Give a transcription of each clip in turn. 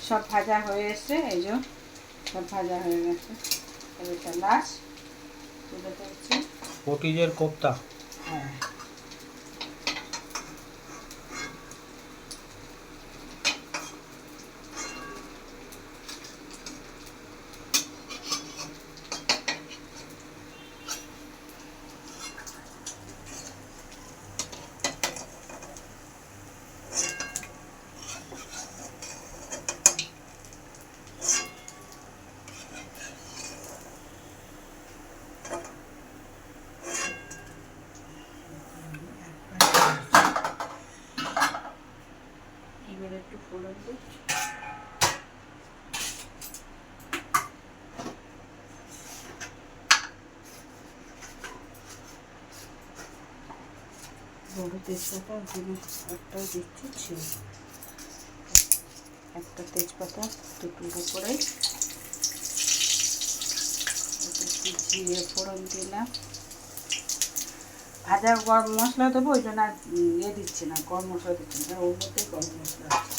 সব ভাজা হয়ে এসছে, এই যে সব ভাজা হয়ে গেছে। এটা লাস্ট তুলে দিচ্ছি পটিজের কোপ্তা। হ্যাঁ এবার একটু ফোড়ন দিই। বড় তেজপাতা একটাও দিচ্ছি, ছিল একটা তেজপাতা দুটোর উপরে জিরে ফোড়ন দিলাম। ভাজা গরম মশলা দেবো, ওই জন্য আর দিচ্ছি না, গরম মশলা দিচ্ছি না, ওর মধ্যেই গরম মশলা আছে।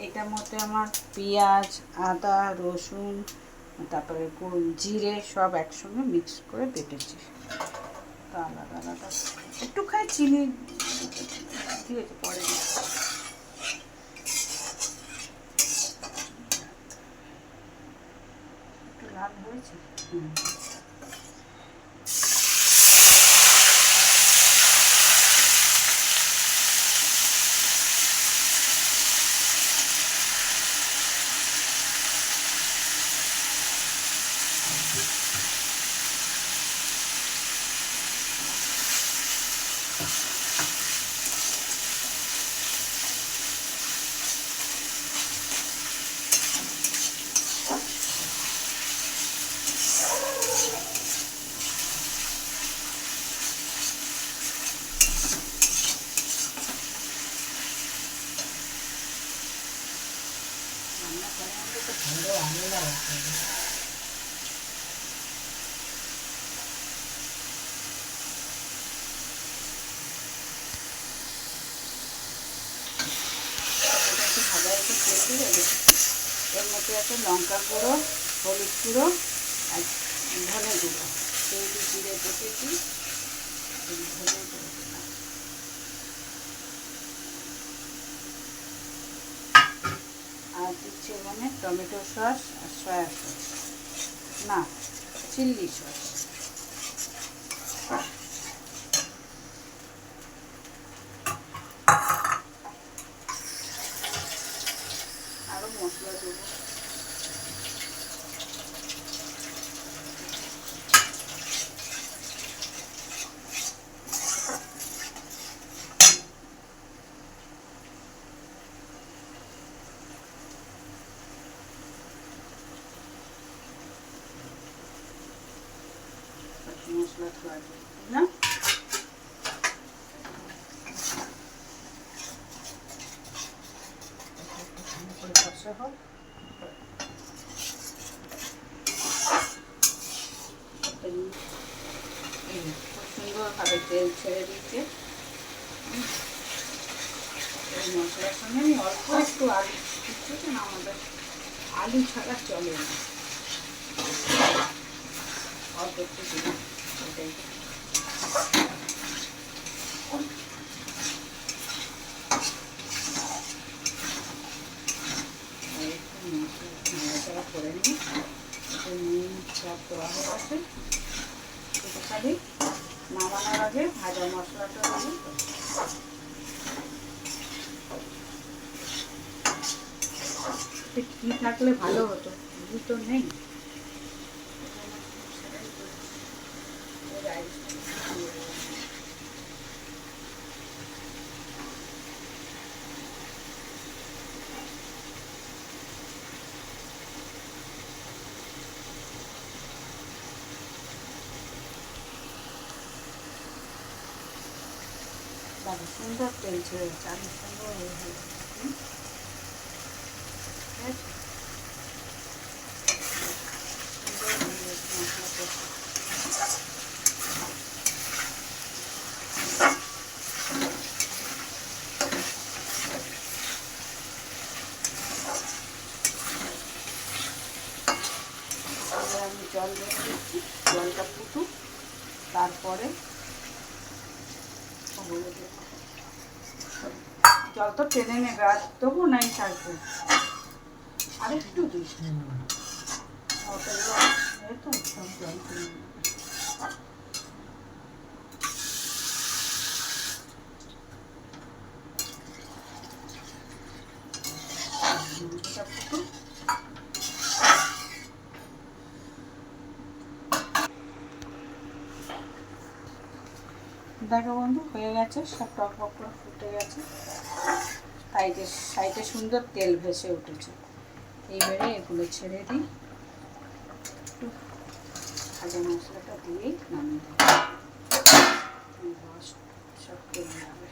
এটার মধ্যে আমার পেঁয়াজ, আদা, রসুন, তারপরে জিরে সব একসঙ্গে মিক্স করে বেটেছি। আলাদা আলাদা একটুখানি চিনি দিয়েছে, পরে একটু লাল হয়েছে। ভালো আমলা ভাজা একটু কেটে এর মধ্যে আছে লঙ্কা গুঁড়ো, হলুদ গুঁড়ো আর ধনে গুঁড়ো, সেই জিরে কেটেছি ধনে গুঁড়ো দিলাম। আর দিচ্ছি মানে টমেটো সস আর সয়া সস, না চিলি সস। আরও মশলা দেবো, মশলা খাওয়া না কষা হোক। খুব সুন্দরভাবে তেল ছেড়ে দিচ্ছে। এই মশলার সঙ্গে আমি অল্প একটু আলু দিচ্ছি, না আমাদের আলু ছাড়া চলে না, অল্প একটু দিলাম ওটাই। নাড়াচাড়া করে নিই, নুন সব দেওয়া হয়ে গেছে। এটা খালি নামানোর আগে ভাজা মশলাটা দিই। কি থাকলে ভালো হতো, ঘি তো নেই। সুন্দর তেল ছেড়ে গেছে, আমি সুন্দর হয়ে গেছে। জল দিয়ে দিচ্ছি, জলটা ফুটুক, তারপরে জল তো টেনে নেবে। আর দেবো নাই থাকবে, আর একটু দিই, ওটা তো সব জল টেনে নেবে। দেখো বন্ধু, হয়ে গেছে, সব টক টক করে ফুটে গেছে, সাইডে সাইডে সুন্দর তেল ভেসে উঠেছে। এইবারে এগুলো ছেড়ে দিই, একটু ভাজা মশলাটা দিয়েই নামিয়ে দিই, সব তেল যাবে।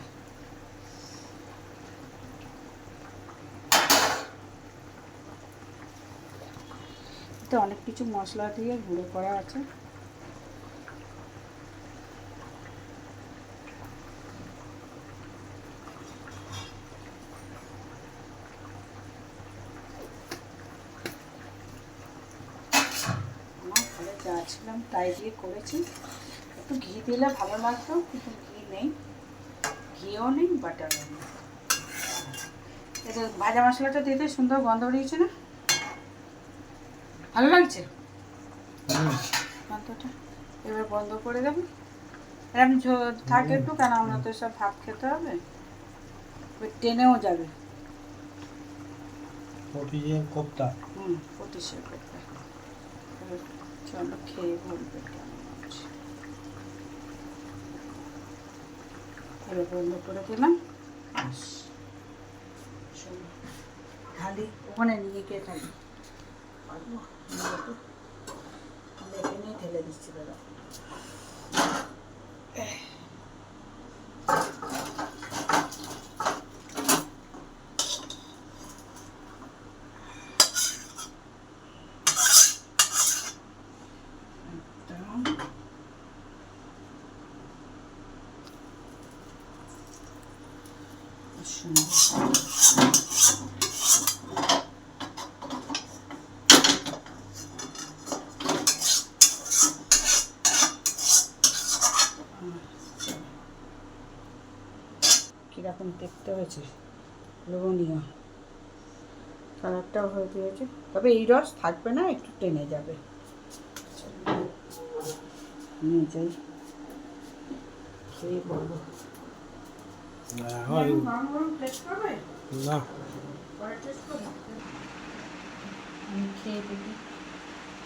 এতে অনেক কিছু মশলা দিয়ে গুঁড়ো করা আছে। যা ছিলাম তাই দিয়ে করেছি, একটু ঘি দিলে ভালো লাগতো, কিন্তু ঘি নেই, ঘিও নেই, বাটারও নেই। এটা ভাজা মশলাটা দিতে সুন্দর গন্ধ বেরিয়েছে না, ভালো লাগছে গন্ধটা। এবার বন্ধ করে দেবো, এরকম থাকে একটু, কেন আমরা তো সব ভাত খেতে হবে, টেনেও যাবে। পটিশের কোপ্তা, পটিশের কোপ্তা। চলো খেয়ে বলবে কেমন আছে। এবার বন্ধ করে দিলাম, ঢালি ওখানে নিয়ে কে থাকি, লেপে নিয়ে ঢেলে দিচ্ছি দাদা। কিরকম দেখতে হয়েছে, লোভনীয়, কালারটাও হয়ে গিয়েছে, তবে এই রস থাকবে না, একটু টেনে যাবে। নিয়ে যাই, খেয়ে বলবো। না আমি খেয়ে দেখি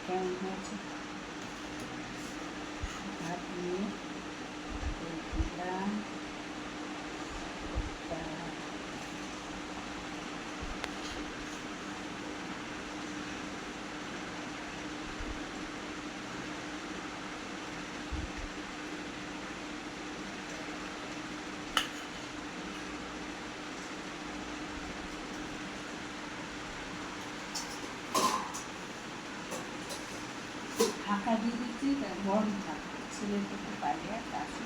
কেমন হয়েছে। ভাত নিয়ে দিলাম, ঢাকা দিয়ে দিচ্ছি, গরম থাকবে, ছেলে থেকে পাইলে আর কাছে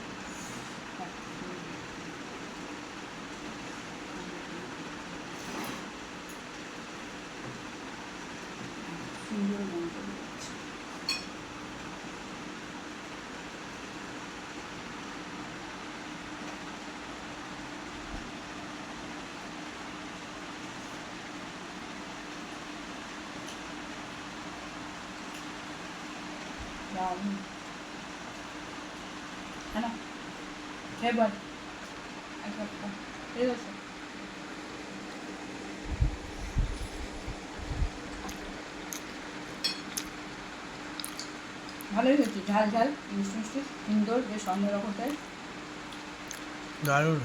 সুন্দর গন্ধ হচ্ছে। है ना, है बन ऐसा ये दोस्तों ভালোই হয়েছে, ঝাল ঝাল মিষ্টি মিষ্টি সুন্দর, বেশ অন্যরকম টাইপ, দারুণ।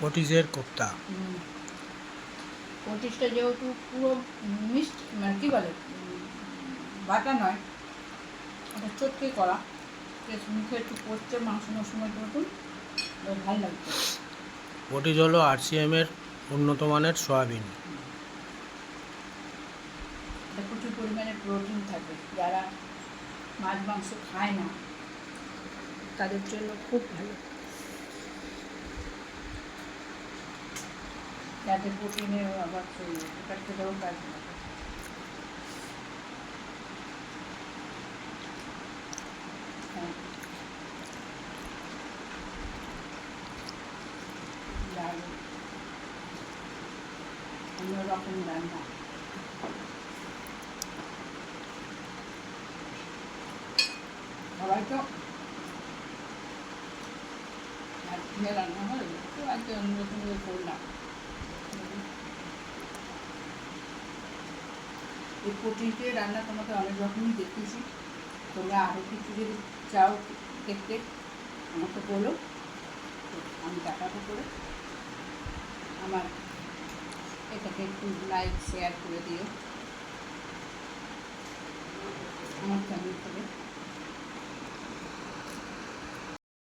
পটিশের কোপ্তা, পটিশটা যেহেতু পুরো মিষ্টি, মানে কী বলে বাটা নয়, ওটা চটকে করা, মুখে একটু পড়ছে, মাংস মশলার মতন, ভালো লাগছে। পটিশ হলো RCM-এর উন্নত মানের সয়াবিন। প্রচুর পরিমাণে প্রোটিন থাকে, যারা মাছ মাংস খায় না তাদের জন্য খুব ভালো। যাতে প্রোটিনের আবার ওটা খেলেও কাজ না করে। হ্যাঁ, দারুণ অন্যরকম রান্না। সবাই তো আজকে রান্না হয়, তো আজকে অন্যরকম করে করলাম। এই প্রোটিনকে রান্না তোমাকে অনেক রকমই দেখিয়েছি, তোমরা আরও কিছু যদি চাও দেখতে আমাকে বলো, তো আমি দেখাবো করে। আমার এটাকে একটু লাইক শেয়ার করে দিও আমার চ্যানেল থেকে।